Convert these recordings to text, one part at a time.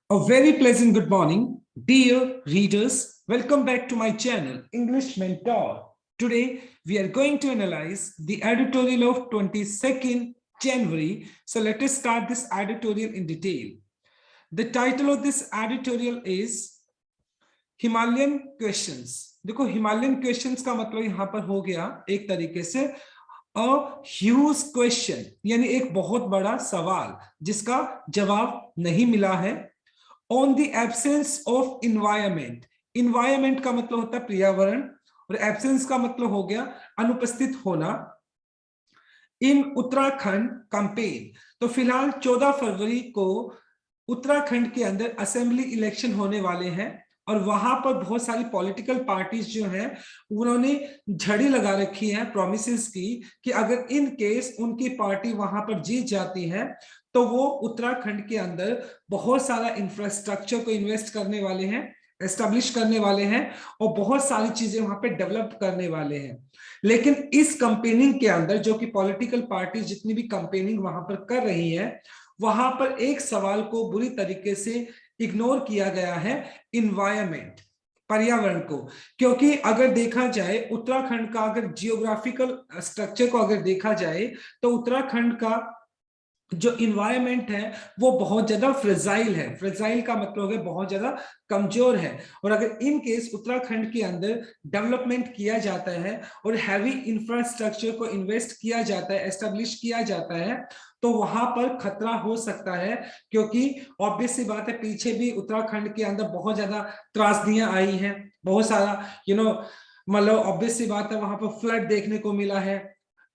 A very pleasant good morning, dear readers. Welcome back to my channel, English Mentor. Today, we are going to analyze the editorial of 22nd January. So let us start this editorial in detail. The title of this editorial is Himalayan Questions. देखो Himalayan Questions का मतलब यहाँ पर हो गया एक तरीके से अ ह्यूज क्वेश्चन, यानी एक बहुत बड़ा सवाल जिसका जवाब नहीं मिला है। On the absence of environment, environment का मतलब होता है पर्यावरण और एब्सेंस का मतलब हो गया अनुपस्थित होना। इन उत्तराखंड कैंपेन, तो फिलहाल 14 फरवरी को उत्तराखंड के अंदर असेंबली इलेक्शन होने वाले हैं और वहां पर बहुत सारी पॉलिटिकल पार्टीज जो हैं उन्होंने झड़ी लगा रखी है प्रोमिसेस की कि अगर इन केस उनकी पार्टी वहां पर जीत जाती है तो वो उत्तराखंड के अंदर बहुत सारा इंफ्रास्ट्रक्चर को इन्वेस्ट करने वाले हैं, एस्टेब्लिश करने वाले हैं और बहुत सारी चीजें वहां पे डेवलप करने वाले हैं। लेकिन इस कंपेनिंग के अंदर जो कि पॉलिटिकल पार्टी जितनी भी कंपेनिंग वहां पर कर रही है, वहां पर एक सवाल को बुरी तरीके से इग्नोर किया गया है, इन्वायरमेंट, पर्यावरण को। क्योंकि अगर देखा जाए उत्तराखंड का अगर जियोग्राफिकल स्ट्रक्चर को अगर देखा जाए तो उत्तराखंड का जो इन्वायरमेंट है वो बहुत ज्यादा फ्रेजाइल है। फ्रेजाइल का मतलब है बहुत ज्यादा कमजोर है। और अगर इन केस उत्तराखंड के अंदर डेवलपमेंट किया जाता है और हैवी इंफ्रास्ट्रक्चर को इन्वेस्ट किया जाता है, एस्टेब्लिश किया जाता है, तो वहां पर खतरा हो सकता है। क्योंकि ऑब्वियस सी बात है, पीछे भी उत्तराखंड के अंदर बहुत ज्यादा त्रासदियां आई हैं, बहुत सारा मतलब ऑब्वियस सी बात है वहां पर फ्लड देखने को मिला है,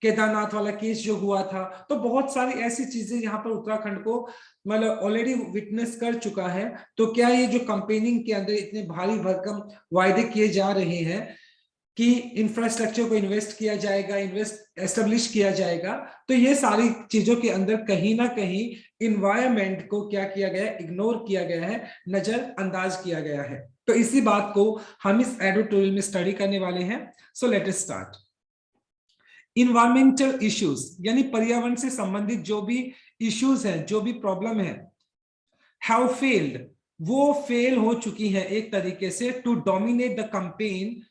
केदारनाथ वाला केस जो हुआ था, तो बहुत सारी ऐसी चीजें यहाँ पर उत्तराखंड को मतलब ऑलरेडी विटनेस कर चुका है। तो क्या ये जो कंपेनिंग के अंदर इतने भारी भरकम वायदे किए जा रहे हैं कि इंफ्रास्ट्रक्चर को इन्वेस्ट किया जाएगा, इन्वेस्ट एस्टेब्लिश किया जाएगा, तो ये सारी चीजों के अंदर कहीं ना कहीं इन्वायरमेंट को क्या किया गया है, इग्नोर किया गया है, नजरअंदाज किया गया है। तो इसी बात को हम इस एडिटोरियल में स्टडी करने वाले हैं। So let us start. Environmental issues यानी पर्यावरण से संबंधित जो भी इश्यूज हैं, जो भी प्रॉब्लम है, हैव फेल्ड, वो फेल हो चुकी है एक तरीके से to dominate the campaign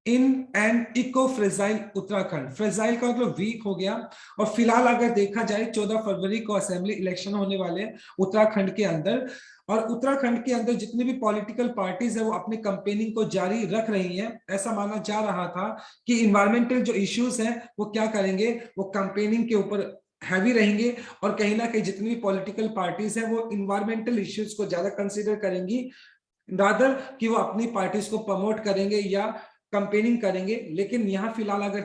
in an eco fragile Uttarakhand. Fragile का मतलब वीक हो गया। और फिलहाल अगर देखा जाए 14 फरवरी को असेंबली इलेक्शन होने वाले हैं उत्तराखंड के अंदर, और उत्तराखंड के अंदर जितनी भी पॉलिटिकल पार्टीज है वो अपनी कंपेनिंग को जारी रख रही हैं। ऐसा माना जा रहा था कि इन्वायरमेंटल जो इश्यूज हैं वो क्या करेंगे, वो कंपेनिंग के ऊपर हैवी रहेंगे और कहीं ना कहीं जितनी भी पॉलिटिकल पार्टीज है वो इन्वायरमेंटल इश्यूज को ज्यादा कंसीडर करेंगी रादर कि वो अपनी पार्टीज को प्रमोट करेंगे या कंपेनिंग करेंगे। लेकिन यहाँ फिलहाल अगर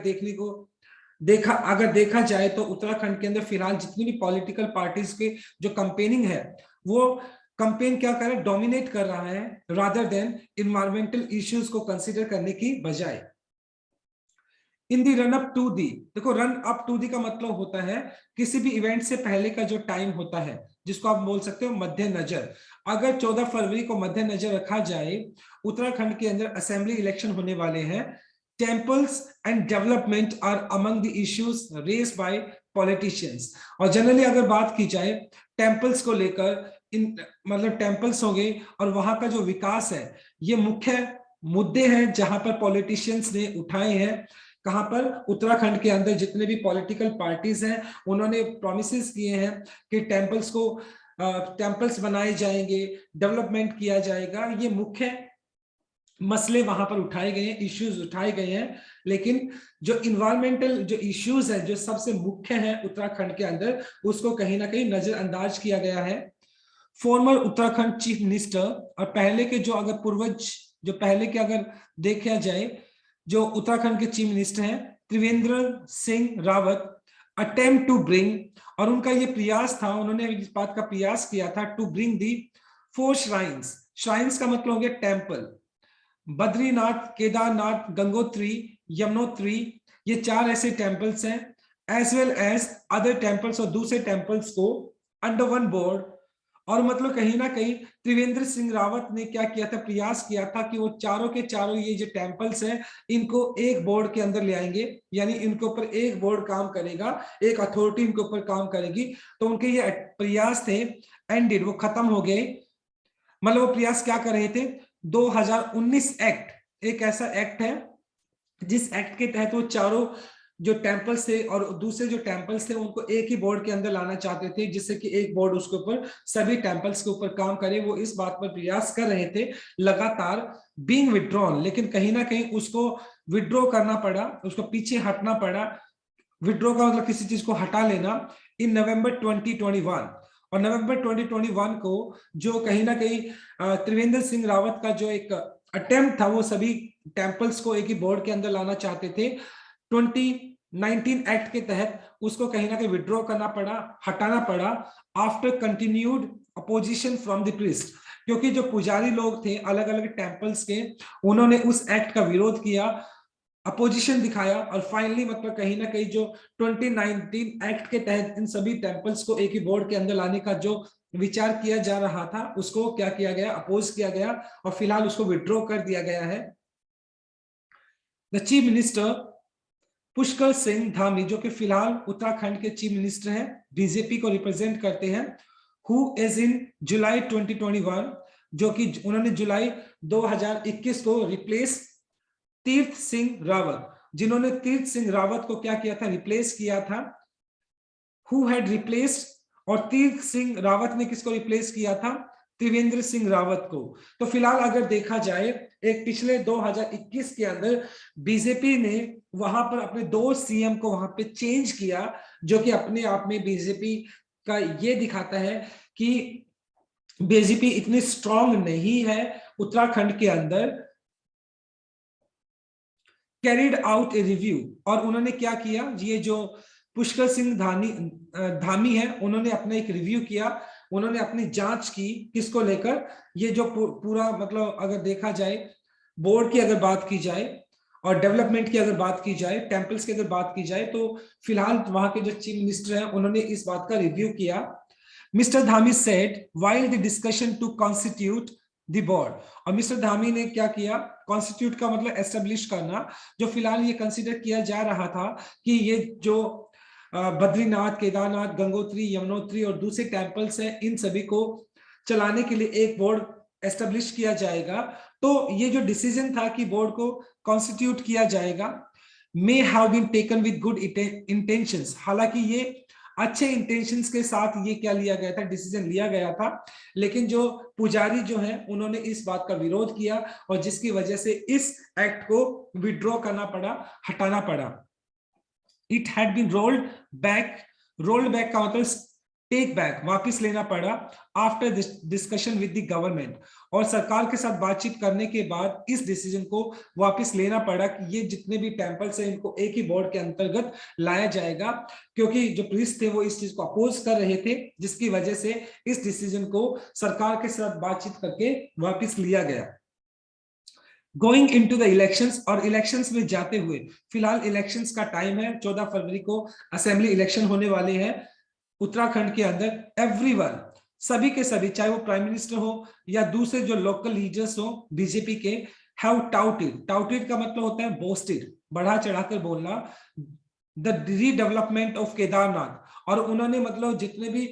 देखा जाए तो उत्तराखंड के अंदर फिलहाल जितनी भी पॉलिटिकल पार्टीज के जो कंपेनिंग है वो कंपेन क्या कर रहा है, डोमिनेट कर रहा है रादर देन इन्वायरमेंटल इश्यूज को कंसीडर करने की बजाय। इन दी रन अप टू दी, देखो रन अप टू दी का मतलब होता है किसी भी इवेंट से पहले का जो टाइम होता है, जिसको आप बोल सकते हो मद्देनजर। अगर 14 फरवरी को मद्देनजर रखा जाए, उत्तराखंड के अंदर असेंबली इलेक्शन होने वाले हैं। Temples and development are among the issues raised by politicians. और जनरली अगर बात की जाए टेम्पल्स को लेकर, इन मतलब टेम्पल्स हो गए और वहां का जो विकास है, ये मुख्य मुद्दे हैं जहां पर पॉलिटिशियंस ने उठाए हैं। कहां पर, उत्तराखंड के अंदर जितने भी पॉलिटिकल पार्टीज हैं उन्होंने प्रॉमिसेस किए हैं कि टेम्पल्स बनाए जाएंगे, डेवलपमेंट किया जाएगा। ये मुख्य मसले वहां पर उठाए गए हैं, इश्यूज उठाए गए हैं। लेकिन जो इन्वायरमेंटल जो इश्यूज है, जो सबसे मुख्य है उत्तराखंड के अंदर, उसको कहीं ना कहीं नजरअंदाज किया गया है। फॉर्मर उत्तराखंड चीफ मिनिस्टर, और पहले के जो अगर पूर्वज, जो पहले के अगर देखा जाए, जो उत्तराखंड के चीफ मिनिस्टर हैं Trivendra Singh Rawat, attempt to bring, और उनका ये प्रयास था, उन्होंने इस बात का प्रयास किया था to bring the 4 shrines. Shrines का मतलब हो गया टेम्पल, बद्रीनाथ, केदारनाथ, गंगोत्री, यमुनोत्री, ये 4 ऐसे टेम्पल्स हैं, as well as other temples और दूसरे टेम्पल्स को अंडर वन बोर्ड। और मतलब कहीं ना कहीं त्रिवेंद्र सिंह रावत ने क्या किया था, प्रयास किया था कि वो चारों के चारों ये जो टेम्पल्स हैं इनको एक बोर्ड के अंदर ले आएंगे, यानी इनके ऊपर एक बोर्ड काम करेगा, एक अथॉरिटी इनके ऊपर काम करेगी। तो उनके ये प्रयास थे एंडेड, वो खत्म हो गए मतलब वो प्रयास क्या कर रहे थे, 2019 एक्ट एक ऐसा एक्ट है जिस एक्ट के तहत वो चारों जो टेम्पल्स थे और दूसरे जो टेम्पल्स थे उनको एक ही बोर्ड के अंदर लाना चाहते थे, जिससे कि एक बोर्ड उसके ऊपर सभी टेम्पल्स के ऊपर काम करे। वो इस बात पर प्रयास कर रहे थे लगातार, बीइंग विड्रॉन, लेकिन कहीं ना कहीं उसको विड्रॉ करना पड़ा, उसको पीछे हटना पड़ा। विड्रॉ का मतलब किसी चीज को हटा लेना। इन नवंबर 2021, और नवंबर 2021 को जो कहीं ना कहीं त्रिवेंद्र सिंह रावत का जो एक अटेम्प्ट था, वो सभी टेम्पल्स को एक ही बोर्ड के अंदर लाना चाहते थे। 2019 एक्ट के तहत उसको कहीं ना कहीं विड्रॉ करना पड़ा, हटाना पड़ा, after continued opposition from the priest, क्योंकि जो पुजारी लोग थे अलग अलग टेम्पल्स के, उन्होंने उस एक्ट का विरोध किया, अपोजिशन दिखाया, और फाइनली मतलब कहीं ना कहीं जो 2019 एक्ट के तहत इन सभी टेम्पल्स को एक ही बोर्ड के अंदर लाने का जो विचार किया जा रहा था, उसको क्या किया गया, अपोज किया गया, और फिलहाल उसको विड्रॉ कर दिया गया है। The chief minister Pushkar Singh Dhami, जो कि फिलहाल उत्तराखंड के चीफ मिनिस्टर हैं, बीजेपी को रिप्रेजेंट करते हैं, हु इज इन जुलाई 2021, जो कि उन्होंने जुलाई 2021 को रिप्लेस तीर्थ सिंह रावत, जिन्होंने तीर्थ सिंह रावत को क्या किया था, रिप्लेस किया था। हु हैड रिप्लेस्ड, और तीर्थ सिंह रावत ने किसको रिप्लेस किया था, त्रिवेंद्र सिंह रावत को। तो फिलहाल अगर देखा जाए, एक पिछले 2021 के अंदर बीजेपी ने वहां पर अपने 2 सीएम को वहां पे चेंज किया, जो कि अपने आप में बीजेपी का ये दिखाता है कि बीजेपी इतनी स्ट्रांग नहीं है उत्तराखंड के अंदर। कैरिड आउट ए रिव्यू, और उन्होंने क्या किया, ये जो पुष्कर सिंह धामी है, उन्होंने अपना एक रिव्यू किया, उन्होंने अपनी जांच की, किसको लेकर, ये जो पूरा मतलब अगर देखा जाए, बोर्ड की अगर बात की जाए और डेवलपमेंट की अगर बात की जाए, टेम्पल्स की अगर बात की जाए, तो फिलहाल वहां के जो चीफ मिनिस्टर हैं उन्होंने इस बात का रिव्यू किया। Mr Dhami said while the discussion to constitute the board, और मिस्टर धामी ने क्या किया, कॉन्स्टिट्यूट का मतलब एस्टेब्लिश करना, जो फिलहाल ये कंसीडर किया जा रहा था कि ये जो बद्रीनाथ, केदारनाथ, गंगोत्री, यमुनोत्री और दूसरे टेम्पल्स हैं, इन सभी को चलाने के लिए एक बोर्ड एस्टेब्लिश किया जाएगा। तो ये जो डिसीजन था कि बोर्ड को कॉन्स्टिट्यूट किया जाएगा, may have been taken with good intentions, हालांकि ये अच्छे इंटेंशंस के साथ ये क्या लिया गया था, डिसीजन लिया गया था, लेकिन जो पुजारी जो है उन्होंने इस बात का विरोध किया, और जिसकी वजह से इस एक्ट को विड्रॉ करना पड़ा, हटाना पड़ा। It had been rolled back का मतलब टेक बैक, वापिस लेना पड़ा, after discussion with the government, और सरकार के साथ बातचीत करने के बाद इस डिसीजन को वापस लेना पड़ा कि ये जितने भी टेम्पल्स हैं इनको एक ही बोर्ड के अंतर्गत लाया जाएगा, क्योंकि जो प्रीस्ट थे वो इस चीज को अपोज कर रहे थे, जिसकी वजह से इस डिसीजन को सरकार के साथ बातचीत करके वापस लिया गया। गोइंग इनटू द इलेक्शंस, और इलेक्शंस में जाते हुए, फिलहाल इलेक्शंस का टाइम है, 14 फरवरी को असेंबली इलेक्शन होने वाले हैं उत्तराखंड के अंदर। एवरीवन, सभी के सभी, चाहे वो प्राइम मिनिस्टर हो या दूसरे जो लोकल लीडर्स हो बीजेपी के, हैव टाउटेड, टाउटेड का मतलब होता है बोस्टेड, बढ़ा चढ़ाकर बोलना, द रीडेवलपमेंट ऑफ केदारनाथ, और उन्होंने मतलब जितने भी,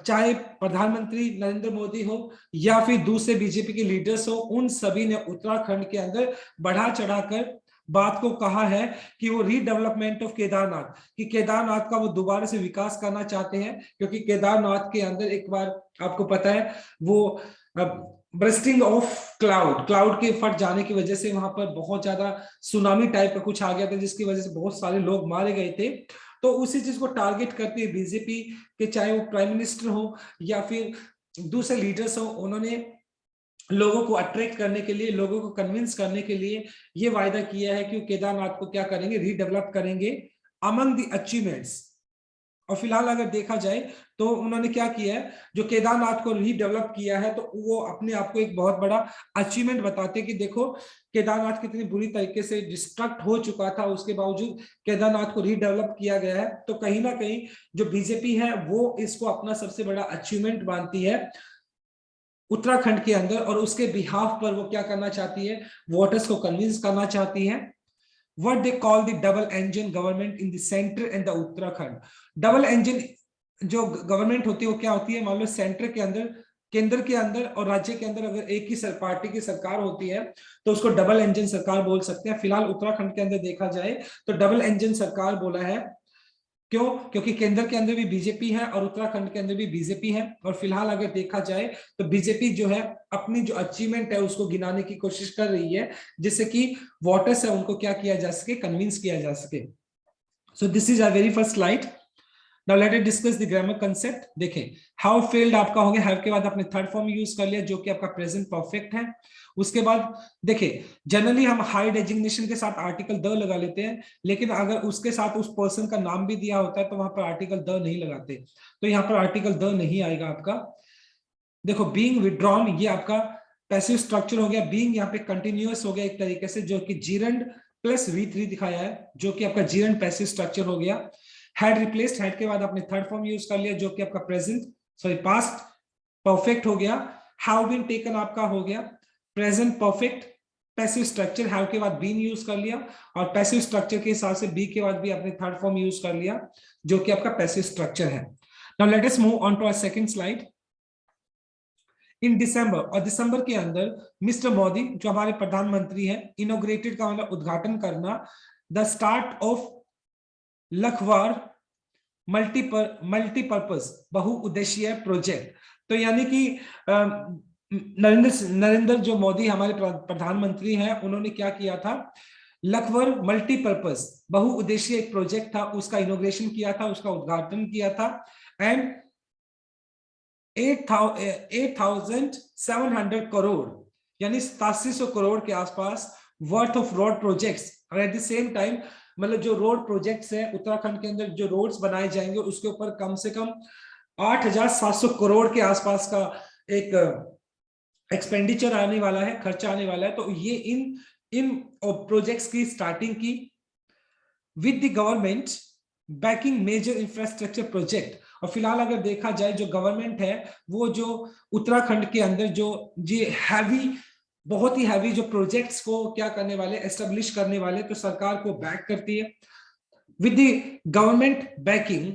चाहे प्रधानमंत्री नरेंद्र मोदी हो या फिर दूसरे बीजेपी के लीडर्स हो, उन सभी ने उत्तराखंड के अंदर बढ़ा चढ़ाकर बात को कहा है कि वो रीडेवलपमेंट ऑफ केदारनाथ, कि केदारनाथ का वो दोबारा से विकास करना चाहते हैं, क्योंकि केदारनाथ के अंदर एक बार आपको पता है वो ब्रस्टिंग ऑफ क्लाउड के फट जाने की वजह से वहां पर बहुत ज्यादा सुनामी टाइप का कुछ आ गया था, जिसकी वजह से बहुत सारे लोग मारे गए थे। तो उसी चीज को टारगेट करते हुए बीजेपी के, चाहे वो प्राइम मिनिस्टर हो या फिर दूसरे लीडर्स हो, उन्होंने लोगों को अट्रैक्ट करने के लिए, लोगों को कन्विंस करने के लिए ये वायदा किया है कि केदारनाथ को क्या करेंगे, रीडेवलप करेंगे अमंग द अचीवमेंट्स। और फिलहाल अगर देखा जाए तो उन्होंने क्या किया है, जो केदारनाथ को रीडेवलप किया है, तो वो अपने आप को एक बहुत बड़ा अचीवमेंट बताते कि देखो केदारनाथ कितनी बुरी तरीके से डिस्ट्रक्ट हो चुका था, उसके बावजूद केदारनाथ को रीडेवलप किया गया है। तो कहीं ना कहीं जो बीजेपी है वो इसको अपना सबसे बड़ा अचीवमेंट मानती है उत्तराखंड के अंदर, और उसके बिहाफ पर वो क्या करना चाहती है, वोटर्स को कन्विंस करना चाहती है। What they call the double engine government in the center and the Uttarakhand. Double engine जो गवर्नमेंट होती है वो क्या होती है, मान लो सेंटर के अंदर केंद्र के अंदर और राज्य के अंदर अगर एक ही पार्टी की सरकार होती है तो उसको डबल इंजन सरकार बोल सकते हैं। फिलहाल उत्तराखंड के अंदर देखा जाए तो डबल इंजन सरकार बोला है। क्यों? क्योंकि केंद्र के अंदर भी बीजेपी है और उत्तराखंड के अंदर भी बीजेपी है। और फिलहाल अगर देखा जाए तो बीजेपी जो है अपनी जो अचीवमेंट है उसको गिनाने की कोशिश कर रही है, जिससे कि वोटर्स है उनको क्या किया जा सके, कन्विंस किया जा सके। So this is our very first slide. Now let us discuss the grammar concept. देखें, हाउ फेल्ड आपका हो गया, हैव के बाद आपने थर्ड फॉर्म यूज कर लिया जो कि आपका प्रेजेंट परफेक्ट है। उसके बाद देखिए, जनरली हम हाई डेजिग्नेशन के साथ आर्टिकल द लगा लेते हैं, लेकिन अगर उसके साथ उस पर्सन का नाम भी दिया होता है तो वहां पर आर्टिकल द नहीं लगाते। तो यहाँ पर आर्टिकल द नहीं आएगा आपका। देखो, बीइंग विड्रॉन ये आपका पैसिव स्ट्रक्चर हो गया। बीइंग यहाँ पे कंटिन्यूअस हो गया एक तरीके से, जो कि जीरंड प्लस V3 दिखाया है, जो कि आपका जीरंड पैसिव स्ट्रक्चर हो गया। हैड रिप्लेस्ड, हैड के बाद आपने थर्ड फॉर्म यूज कर लिया जो कि आपका प्रेजेंट सॉरी पास्ट परफेक्ट हो गया। हैव बीन टेकन आपका हो गया present perfect passive structure, have के बाद बीन यूज कर लिया, और पैसिव स्ट्रक्चर के हिसाब से बी के बाद भी आपने थर्ड फॉर्म यूज कर लिया जो कि आपका पैसिव स्ट्रक्चर है। Now let us move on to our second slide. In December, और दिसंबर के अंदर मिस्टर मोदी जो हमारे प्रधानमंत्री हैं, इनोग्रेटेड का मतलब उद्घाटन करना, the start of Lakhwar multipurpose बहुउद्देशीय प्रोजेक्ट। तो यानी कि नरेंद्र जो मोदी हमारे प्रधानमंत्री हैं, उन्होंने क्या किया था, लखवर मल्टीपर्पज बहुउद्देशीय एक प्रोजेक्ट था, उसका इनोग्रेशन किया था, उसका उद्घाटन किया था। एंड 8,700 करोड़ यानी 8700 करोड़ के आसपास वर्थ ऑफ रोड प्रोजेक्ट्स, और एट द सेम टाइम मतलब जो रोड प्रोजेक्ट्स हैं उत्तराखंड के अंदर जो रोड्स बनाए जाएंगे उसके ऊपर कम से कम 8,700 करोड़ के आसपास का एक एक्सपेंडिचर आने वाला है, खर्चा आने वाला है। तो ये इन प्रोजेक्ट्स की स्टार्टिंग की with the government backing major infrastructure project. और फिलहाल अगर देखा जाए जो गवर्नमेंट है वो जो उत्तराखंड के अंदर जो ये हैवी बहुत ही हैवी जो प्रोजेक्ट्स को क्या करने वाले, एस्टेब्लिश करने वाले, तो सरकार को बैक करती है with the government backing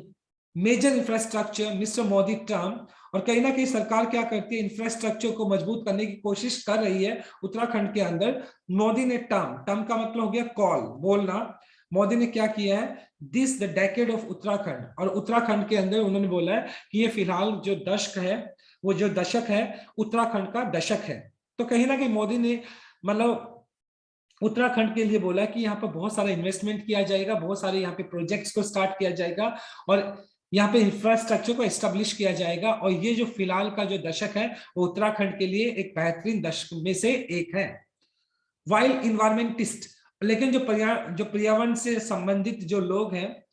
major infrastructure Mr Modi term. और कहीं ना कहीं सरकार क्या करती है, इंफ्रास्ट्रक्चर को मजबूत करने की कोशिश कर रही है उत्तराखंड के अंदर। मोदी ने टर्म का मतलब हो गया कॉल, बोलना। मोदी ने क्या किया है, this the decade of Uttarakhand, और उत्तराखंड के अंदर उन्होंने बोला है कि ये फिलहाल जो दशक है, वो जो दशक है उत्तराखंड का दशक है। तो कहीं ना कहीं मोदी ने मतलब उत्तराखंड के लिए बोला कि यहाँ पर बहुत सारा इन्वेस्टमेंट किया जाएगा, बहुत सारे यहाँ पे प्रोजेक्ट्स को स्टार्ट किया जाएगा, और यहाँ पे इंफ्रास्ट्रक्चर को एस्टेब्लिश किया जाएगा। और ये जो फिलहाल का जो दशक है वो उत्तराखंड के लिए एक बेहतरीन दशक में से एक है। वाइल इन्वायरमेंटिस्ट, लेकिन जो पर्यावरण से संबंधित जो लोग हैं,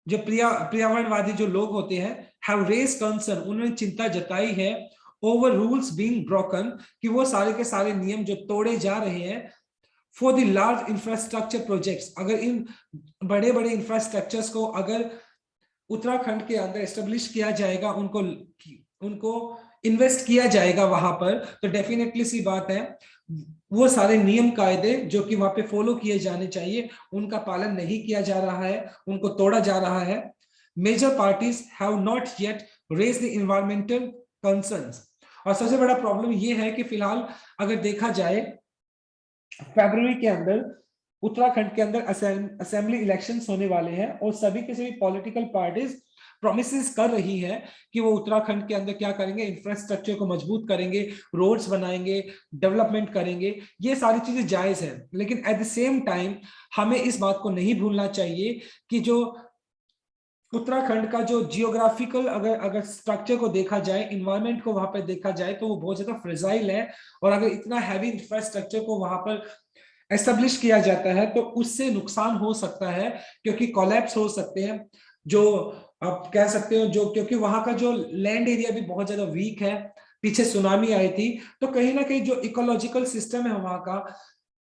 जो पर्यावरणवादी जो लोग होते हैं, हैव रेज कंसर्न, उन्होंने चिंता जताई है ओवर रूल्स बीइंग ब्रोकन, कि वो सारे के सारे नियम जो तोड़े जा रहे हैं for the large infrastructure projects. अगर इन बड़े बड़े इंफ्रास्ट्रक्चर्स को अगर उत्तराखंड के अंदर एस्टेब्लिश किया जाएगा, उनको इन्वेस्ट किया जाएगा वहां पर, तो डेफिनेटली सी बात है वो सारे नियम कायदे जो कि वहां पे फॉलो किए जाने चाहिए उनका पालन नहीं किया जा रहा है, उनको तोड़ा जा रहा है। Major parties have not yet raise the environmental concerns. और सबसे बड़ा प्रॉब्लम ये है कि फिलहाल अगर देखा जाए फरवरी के अंदर उत्तराखंड के अंदर असेंबली इलेक्शंस होने वाले हैं, और सभी के सभी पॉलिटिकल पार्टीज प्रॉमिसेस कर रही है कि वो उत्तराखंड के अंदर क्या करेंगे, इंफ्रास्ट्रक्चर को मजबूत करेंगे, रोड्स बनाएंगे, डेवलपमेंट करेंगे। ये सारी चीजें जायज है, लेकिन एट द सेम टाइम हमें इस बात को नहीं भूलना चाहिए कि जो उत्तराखंड का जो जियोग्राफिकल अगर स्ट्रक्चर को देखा जाए, इन्वायरमेंट को वहां पर देखा जाए, तो वो बहुत ज्यादा फ्रेजाइल है। और अगर इतना हैवी इंफ्रास्ट्रक्चर को वहां पर एस्टेब्लिश किया जाता है तो उससे नुकसान हो सकता है, क्योंकि कोलैप्स हो सकते हैं, जो आप कह सकते हो, जो क्योंकि वहां का जो लैंड एरिया भी बहुत ज्यादा वीक है, पीछे सुनामी आई थी, तो कहीं ना कहीं जो इकोलॉजिकल सिस्टम है वहां का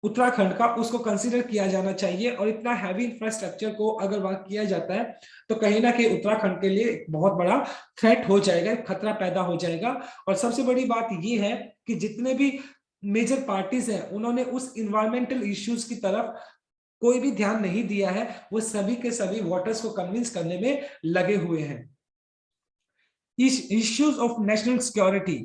उत्तराखंड का, उसको कंसीडर किया जाना चाहिए। और इतना हैवी इंफ्रास्ट्रक्चर को अगर वहां किया जाता है तो कहीं ना कहीं उत्तराखंड के लिए एक बहुत बड़ा थ्रेट हो जाएगा, खतरा पैदा हो जाएगा। और सबसे बड़ी बात ये है कि जितने भी मेजर पार्टीज हैं उन्होंने उस इन्वायरमेंटल इश्यूज की तरफ कोई भी ध्यान नहीं दिया है, वो सभी के सभी वोटर्स को कन्विंस करने में लगे हुए हैं। इश्यूज ऑफ नेशनल सिक्योरिटी,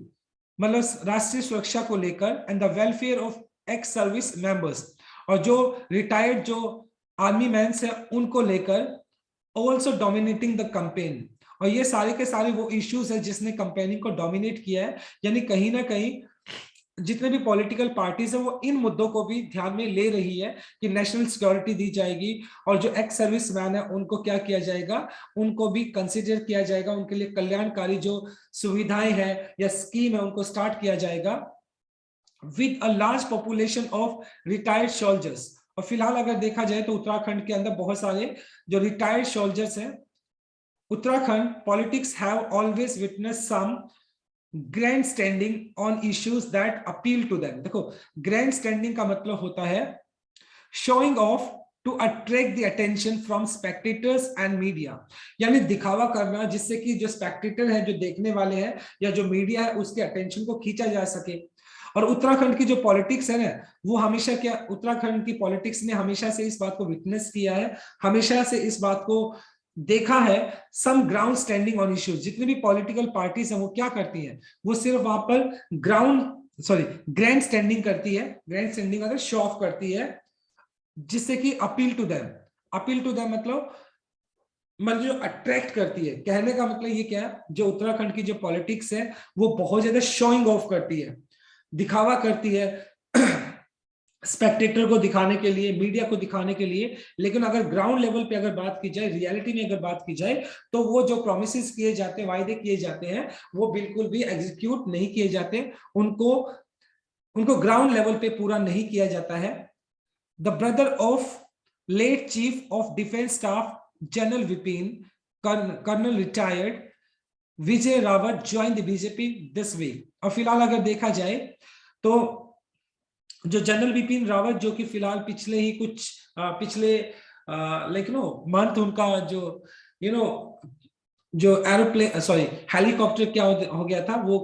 मतलब राष्ट्रीय सुरक्षा को लेकर, and the welfare of x service members, और जो रिटायर्ड जो आर्मी मैन है उनको लेकर, ऑल्सो डोमिनेटिंग द कैंपेन। और ये सारे के सारे वो इश्यूज है जिसने कैंपेनिंग को डोमिनेट किया है, यानी कहीं ना कहीं जितने भी पॉलिटिकल पार्टीज है वो इन मुद्दों को भी ध्यान में ले रही है कि नेशनल सिक्योरिटी दी जाएगी, और जो एक्स सर्विस मैन है उनको क्या किया जाएगा, उनको भी कंसिडर किया जाएगा, उनके लिए कल्याणकारी जो सुविधाएं हैं या स्कीम है उनको स्टार्ट किया जाएगा with a large population of retired soldiers. और फिलहाल अगर देखा जाए तो उत्तराखंड के अंदर बहुत सारे जो रिटायर्ड सोल्जर्स हैं। Uttarakhand politics have always witness some grand standing on issues that appeal to them. देखो, ग्रैंड स्टैंडिंग का मतलब होता है showing off to attract the attention from spectators and media, यानी दिखावा करना जिससे कि जो स्पेक्टेटर है, जो देखने वाले हैं या जो मीडिया है, उसके अटेंशन को खींचा जा सके। और उत्तराखंड की जो पॉलिटिक्स है ना, वो हमेशा क्या, उत्तराखंड की पॉलिटिक्स ने हमेशा से इस बात को विटनेस किया है, हमेशा से इस बात को देखा है, सम ग्राउंड स्टैंडिंग ऑन इश्यूज। जितनी भी पॉलिटिकल पार्टीज हैं वो क्या करती हैं, वो सिर्फ वहां पर ग्रैंड स्टैंडिंग करती है, ग्रैंड स्टैंडिंग अगर शो ऑफ करती है, जिससे कि अपील टू देम मतलब जो अट्रैक्ट करती है। कहने का मतलब ये क्या है, जो उत्तराखंड की जो पॉलिटिक्स है वो बहुत ज्यादा शोइंग ऑफ करती है, दिखावा करती है स्पेक्टेटर को दिखाने के लिए, मीडिया को दिखाने के लिए। लेकिन अगर ग्राउंड लेवल पे अगर बात की जाए, रियलिटी में अगर बात की जाए, तो वो जो प्रोमिसेस किए जाते हैं, वायदे किए जाते हैं, वो बिल्कुल भी एग्जीक्यूट नहीं किए जाते, उनको ग्राउंड लेवल पे पूरा नहीं किया जाता है। The brother of late chief of defence staff general Vipin, colonel retired Vijay Rawat join the BJP this week. और फिलहाल अगर देखा जाए तो जो जनरल बिपिन रावत, जो कि फिलहाल पिछले ही कुछ पिछले मंथ उनका जो जो एरोप्लेन हेलीकॉप्टर क्या हो गया था, वो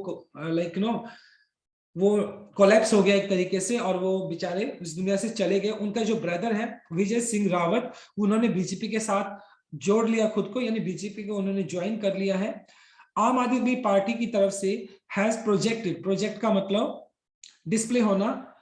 वो कोलैप्स हो गया एक तरीके से, और वो बेचारे इस दुनिया से चले गए। उनका जो ब्रदर है विजय सिंह रावत, उन्होंने बीजेपी के साथ जोड़ लिया खुद को, यानी बीजेपी को उन्होंने ज्वाइन कर लिया है। आम आदमी पार्टी की तरफ से हैज प्रोजेक्ट का मतलब डिस्प्ले होना,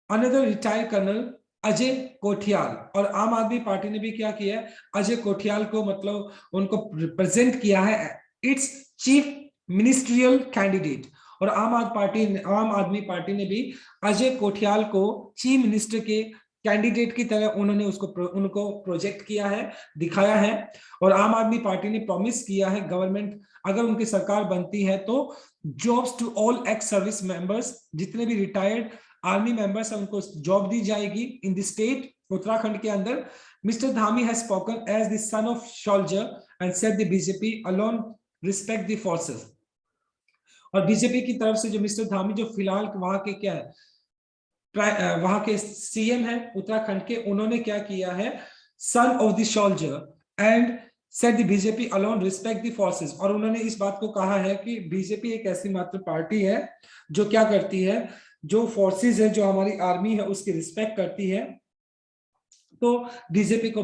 another retired colonel Ajay Kothiyal. और आम आदमी पार्टी ने भी क्या किया है, अजय कोठियाल को मतलब उनको रिप्रेजेंट किया है इट्स चीफ मिनिस्ट्रियल कैंडिडेट। और आम आदमी पार्टी ने भी अजय कोठियाल को चीफ मिनिस्टर के कैंडिडेट की तरह उनको प्रोजेक्ट किया है, दिखाया है। और आम आदमी पार्टी ने प्रॉमिस किया है, गवर्नमेंट अगर उनकी सरकार बनती है तो jobs to all ex service members, जितने भी रिटायर्ड आर्मी मेंबर्स है उनको जॉब दी जाएगी इन द स्टेट, उत्तराखंड के अंदर। Mr Dhami has spoken as the son of soldier and said the BJP alone respect the forces. और बीजेपी की तरफ से जो मिस्टर धामी, जो फिलहाल वहां के क्या है, वहां के सीएम है उत्तराखंड के, उन्होंने क्या किया है, son of the soldier and said the BJP alone respect the forces. और उन्होंने इस बात को कहा है कि बीजेपी एक ऐसी मात्र पार्टी है जो क्या करती है, जो फोर्सेस है, जो हमारी आर्मी है, उसकी रिस्पेक्ट करती है, तो बीजेपी को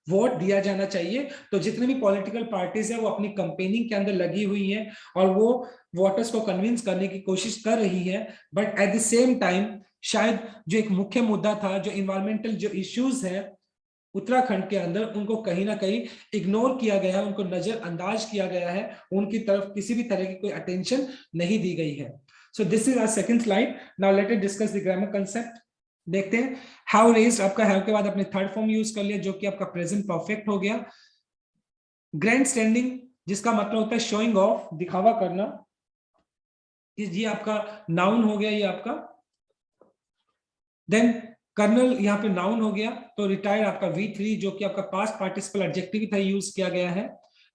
वोट दिया जाना चाहिए। तो जितने भी पॉलिटिकल पार्टीज है वो अपनी कैंपेनिंग के अंदर लगी हुई है और वो वोटर्स को कन्विंस करने की कोशिश कर रही है। But at the same time शायद जो एक मुख्य मुद्दा था, जो इन्वायरमेंटल जो इश्यूज है उत्तराखंड के अंदर, उनको कहीं ना कहीं इग्नोर किया गया है, उनको नजरअंदाज किया गया है, उनकी तरफ किसी भी तरह की कोई अटेंशन नहीं दी गई है। So this is our second slide. Now let us discuss the grammar concept. देखते हैं हाउ रेज्ड, आपका हैव के बाद आपने थर्ड फॉर्म यूज कर लिया जो कि आपका प्रेजेंट परफेक्ट हो गया। ग्रैंड स्टैंडिंग जिसका मतलब होता है शोइंग ऑफ, दिखावा करना, ये आपका नाउन हो गया, ये आपका। देन कर्नल यहाँ पे नाउन हो गया, तो रिटायर्ड आपका V3 जो कि आपका पास्ट पार्टिसिपल एडजेक्टिव था, यूज किया गया है।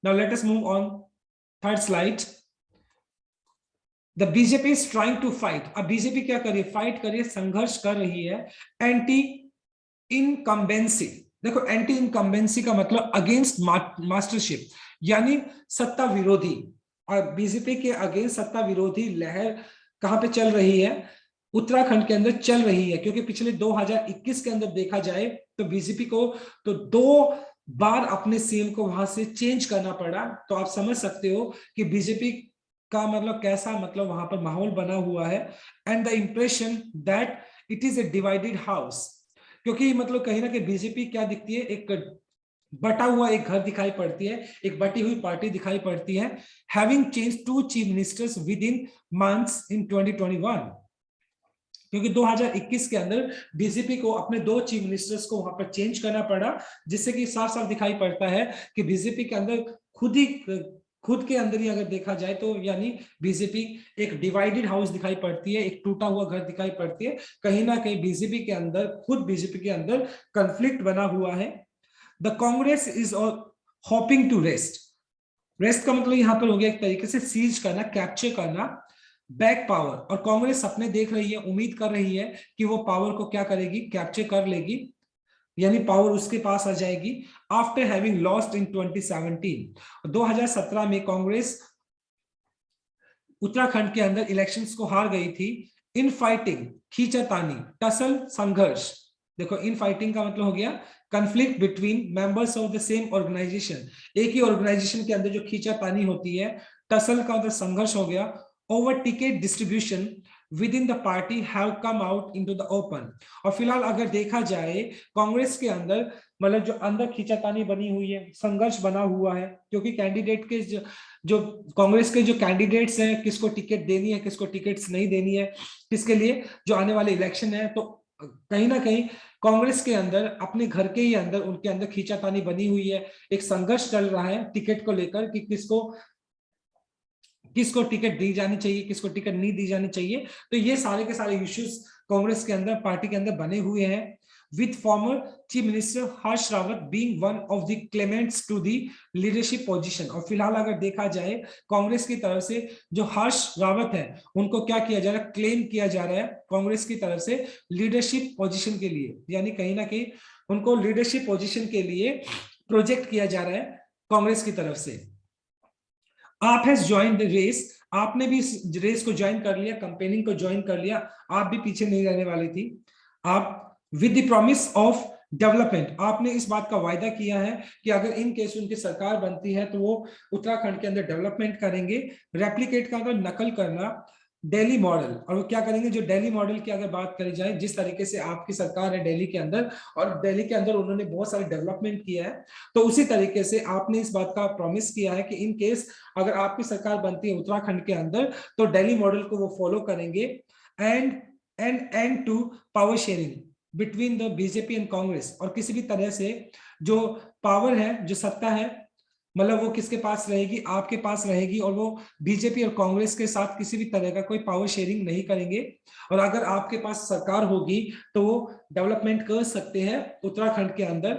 Now let us move on third slide. The BJP is trying to fight. अब बीजेपी क्या कर रही है, फाइट कर रही है, संघर्ष कर रही है एंटी इनकम्बेंसी। देखो, एंटी इनकम्बेंसी का मतलब अगेंस्ट मास्टरशिप, यानी सत्ता विरोधी। और बीजेपी के अगेंस्ट सत्ता विरोधी लहर कहां पे चल रही है, उत्तराखंड के अंदर चल रही है। क्योंकि पिछले 2021 के अंदर देखा जाए तो बीजेपी को तो 2 बार अपने सीएम को वहां से चेंज करना पड़ा। तो आप समझ सकते हो कि बीजेपी का मतलब कैसा मतलब वहां पर माहौल बना हुआ है। And the impression that it is a divided house, क्योंकि मतलब कहीं ना कहीं बीजेपी क्या दिखती है, एक बटा हुआ एक घर दिखाई पड़ती है, एक बटी हुई पार्टी दिखाई पड़ती है। Having change 2 chief ministers with in months in 2021, क्योंकि 2021 के अंदर बीजेपी को अपने 2 चीफ मिनिस्टर्स को वहां पर चेंज करना पड़ा, जिससे कि साफ साफ दिखाई पड़ता है कि बीजेपी के अंदर खुद के अंदर ही अगर देखा जाए तो यानी बीजेपी एक डिवाइडेड हाउस दिखाई पड़ती है, एक टूटा हुआ घर दिखाई पड़ती है। कहीं ना कहीं बीजेपी के अंदर, खुद बीजेपी के अंदर कंफ्लिक्ट बना हुआ है। The Congress is hoping to rest. Rest का मतलब यहां पर हो गया एक तरीके से सीज करना, कैप्चर करना बैक पावर। और कांग्रेस सपने देख रही है, उम्मीद कर रही है कि वो पावर को क्या करेगी, कैप्चर कर लेगी, यानी पावर उसके पास आ जाएगी। आफ्टर हैविंग लॉस्ट इन 2017, 2017 में कांग्रेस उत्तराखंड के अंदर इलेक्शंस को हार गई थी। इन फाइटिंग, खींचातानी, टसल, संघर्ष। देखो इन फाइटिंग का मतलब हो गया conflict between members of the same organisation, एक ही ऑर्गेनाइजेशन के अंदर जो खींचातानी होती है। टसल का मतलब संघर्ष हो गया। Over ticket distribution with in the party have come out into the open. और फिलहाल अगर देखा जाए कांग्रेस के अंदर मतलब जो अंदर खींचातानी बनी हुई है, संघर्ष बना हुआ है, क्योंकि कैंडिडेट के जो कांग्रेस के जो कैंडिडेट्स हैं, किसको टिकट देनी है, किसको टिकट्स नहीं देनी है, किसके लिए जो आने वाले इलेक्शन है। तो कहीं ना कहीं कांग्रेस के अंदर अपने घर के ही अंदर उनके अंदर खींचातानी बनी हुई है, एक संघर्ष चल रहा है टिकट को लेकर कि किसको किसको टिकट दी जानी चाहिए, किसको टिकट नहीं दी जानी चाहिए। तो ये सारे के सारे इश्यूज कांग्रेस के अंदर, पार्टी के अंदर बने हुए हैं। with former chief minister Harsh Rawat being one of the claimants to the leadership position। और फिलहाल अगर देखा जाए कांग्रेस की तरफ से जो हर्ष रावत है उनको क्या किया जा रहा है, क्लेम किया जा रहा है कांग्रेस की तरफ से लीडरशिप पोजीशन के लिए, यानी कहीं ना कहीं उनको लीडरशिप पोजीशन के लिए प्रोजेक्ट किया जा रहा है कांग्रेस की तरफ से। आप हैज ज्वाइन द रेस, आपने भी इस रेस को ज्वाइन कर लिया, कंपेनिंग को ज्वाइन कर लिया, आप भी पीछे नहीं रहने वाली थी। आप with the promise of development, आपने इस बात का वायदा किया है कि अगर इन केस उनकी सरकार बनती है तो वो उत्तराखंड के अंदर डेवलपमेंट करेंगे। रेप्लिकेट का अगर नकल करना दिल्ली मॉडल, और वो क्या करेंगे, जो दिल्ली मॉडल की अगर बात करी जाए, जिस तरीके से आपकी सरकार है दिल्ली के अंदर, और दिल्ली के अंदर उन्होंने बहुत सारे डेवलपमेंट किया है, तो उसी तरीके से आपने इस बात का प्रॉमिस किया है कि इन केस अगर आपकी सरकार बनती है उत्तराखंड के अंदर तो दिल्ली मॉडल को वो फॉलो करेंगे। And to power sharing between the BJP and Congress, और किसी भी तरह से जो पावर है, जो सत्ता है, मतलब वो किसके पास रहेगी, आपके पास रहेगी, और वो बीजेपी और कांग्रेस के साथ किसी भी तरह का कोई पावर शेयरिंग नहीं करेंगे। और अगर आपके पास सरकार होगी तो वो डेवलपमेंट कर सकते हैं उत्तराखंड के अंदर।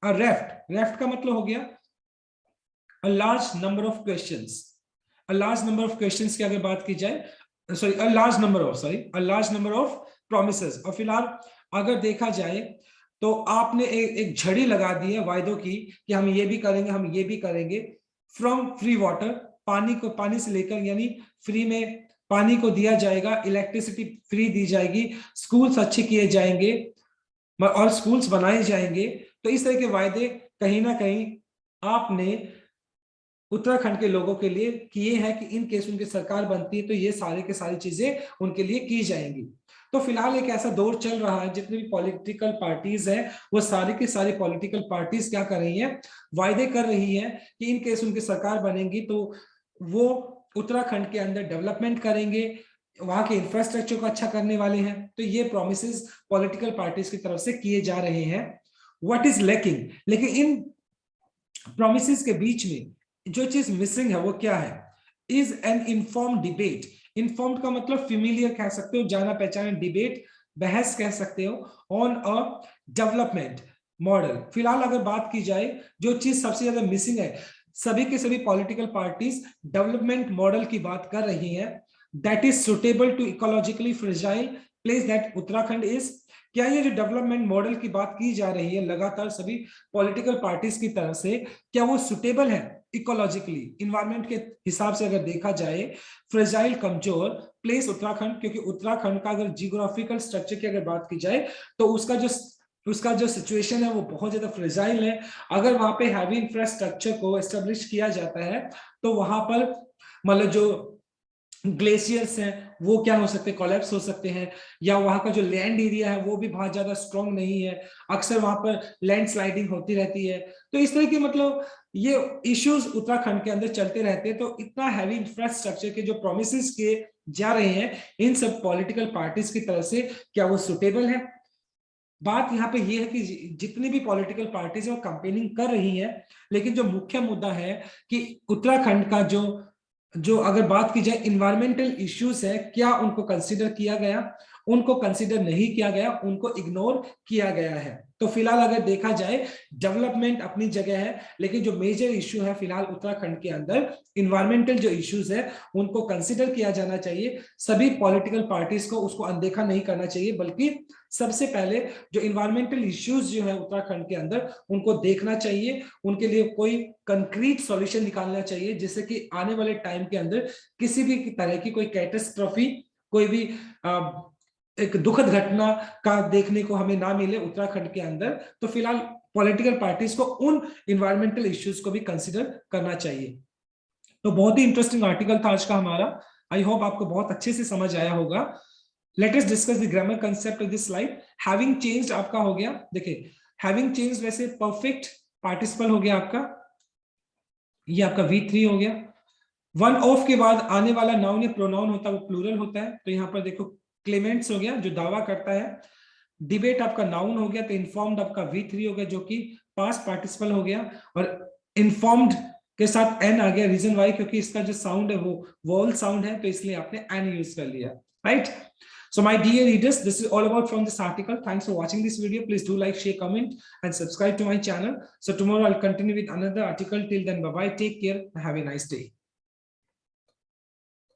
रेफ्ट का मतलब हो गया a large number of questions, a large number of questions की अगर बात की जाए, a large number of promises। और फिलहाल अगर देखा जाए तो आपने एक झड़ी लगा दी है वायदों की कि हम ये भी करेंगे, हम ये भी करेंगे। फ्रॉम फ्री वाटर, पानी से लेकर, यानी फ्री में पानी को दिया जाएगा, इलेक्ट्रिसिटी फ्री दी जाएगी, स्कूल्स अच्छे किए जाएंगे और स्कूल्स बनाए जाएंगे। तो इस तरह के वायदे कहीं ना कहीं आपने उत्तराखंड के लोगों के लिए किए हैं कि इन केस उनकी सरकार बनती है तो ये सारे के सारी चीजें उनके लिए की जाएंगी। तो फिलहाल एक ऐसा दौर चल रहा है, जितनी भी पॉलिटिकल पार्टीज हैं वो सारी की सारी पॉलिटिकल पार्टीज क्या कर रही हैं, वायदे कर रही हैं कि इन केस उनकी सरकार बनेगी तो वो उत्तराखंड के अंदर डेवलपमेंट करेंगे, वहां के इंफ्रास्ट्रक्चर को अच्छा करने वाले हैं। तो ये प्रोमिसेस पॉलिटिकल पार्टीज की तरफ से किए जा रहे हैं। व्हाट इज लैकिंग, लेकिन इन प्रोमिसेस के बीच में जो चीज मिसिंग है वो क्या है, is an inform debate. Informed का मतलब फेमिलियर कह सकते हो, जाना पहचाना, डिबेट बहस कह सकते हो, ऑन अ डेवलपमेंट मॉडल। फिलहाल अगर बात की जाए जो चीज सबसे ज्यादा मिसिंग है, सभी के सभी पॉलिटिकल पार्टीज डेवलपमेंट मॉडल की बात कर रही हैं, that is suitable to ecologically fragile place that Uttarakhand is. क्या ये जो डेवलपमेंट मॉडल की बात की जा रही है लगातार सभी पॉलिटिकल पार्टीज की तरफ से, क्या वो सुटेबल है इकोलॉजिकली, इन्वायरमेंट के हिसाब से अगर देखा जाए, फ्रेजाइल, कमजोर प्लेस उत्तराखंड, क्योंकि उत्तराखंड का अगर जियोग्राफिकल स्ट्रक्चर की अगर बात की जाए तो उसका जो उसका जो सिचुएशन है वो बहुत ज्यादा फ्रेजाइल है। अगर वहां पे हैवी इंफ्रास्ट्रक्चर को एस्टेब्लिश किया जाता है तो वहां पर मतलब जो ग्लेशियर्स हैं वो क्या हो सकते हैं, कोलैप्स हो सकते हैं, या वहां का जो लैंड एरिया है वो भी बहुत ज्यादा स्ट्रांग नहीं है, अक्सर वहां पर लैंड स्लाइडिंग होती रहती है। तो इस तरह की मतलब ये इश्यूज उत्तराखंड के अंदर चलते रहते हैं। तो इतना हैवी इंफ्रास्ट्रक्चर के जो प्रोमिसेस किए जा रहे हैं इन सब पॉलिटिकल पार्टीज की तरफ से, क्या वो सुटेबल है? बात यहाँ पे ये है कि जितनी भी पॉलिटिकल पार्टीज है वो कंपेनिंग कर रही है, लेकिन जो मुख्य मुद्दा है कि उत्तराखंड का जो जो अगर बात की जाए इन्वायरमेंटल इश्यूज है, क्या उनको कंसीडर किया गया? उनको कंसीडर नहीं किया गया, उनको इग्नोर किया गया है। तो फिलहाल अगर देखा जाए डेवलपमेंट अपनी जगह है, लेकिन जो मेजर इश्यू है फिलहाल उत्तराखंड के अंदर इन्वायरमेंटल जो इश्यूज है उनको कंसीडर किया जाना चाहिए। सभी पॉलिटिकल पार्टीज को उसको अनदेखा नहीं करना चाहिए, बल्कि सबसे पहले जो इन्वायरमेंटल इश्यूज जो है उत्तराखंड के अंदर उनको देखना चाहिए, उनके लिए कोई कंक्रीट सॉल्यूशन निकालना चाहिए, जिससे कि आने वाले टाइम के अंदर किसी भी तरह की कोई कैटास्ट्रॉफी, कोई भी एक दुखद घटना का देखने को हमें ना मिले उत्तराखंड के अंदर। तो फिलहाल पॉलिटिकल पार्टीज को उन इन्वायरमेंटल इश्यूज को भी कंसिडर करना चाहिए। तो बहुत ही इंटरेस्टिंग आर्टिकल था आज का हमारा। आई होप आपको बहुत अच्छे से समझ आया होगा। Late us discuss the grammar concept of this slide. Having changed आपका हो गया। देखिए हैविंग चेंज्ड वैसे परफेक्ट पार्टिसिपल हो गया आपका, ये आपका V3 हो गया। वन ऑफ के बाद आने वाला नाउन या प्रोनाउन होता है वो प्लूरल होता है। तो यहाँ पर देखो क्लेमेंट्स हो गया जो दावा करता है। डिबेट आपका नाउन हो गया, तो इन्फॉर्म्ड आपका V3 हो गया जो कि पास्ट पार्टिसिपल हो गया। और इन्फॉर्म्ड के साथ एन आ गया, रीजन वाई क्योंकि इसका जो साउंड है वो वॉल साउंड है, तो इसलिए आपने एन यूज कर लिया, right? So my dear readers, this is all about from this article. Thanks for watching this video. Please do like, share, comment and subscribe to my channel. So tomorrow I'll continue with another article. Till then, bye bye, take care, have a nice day.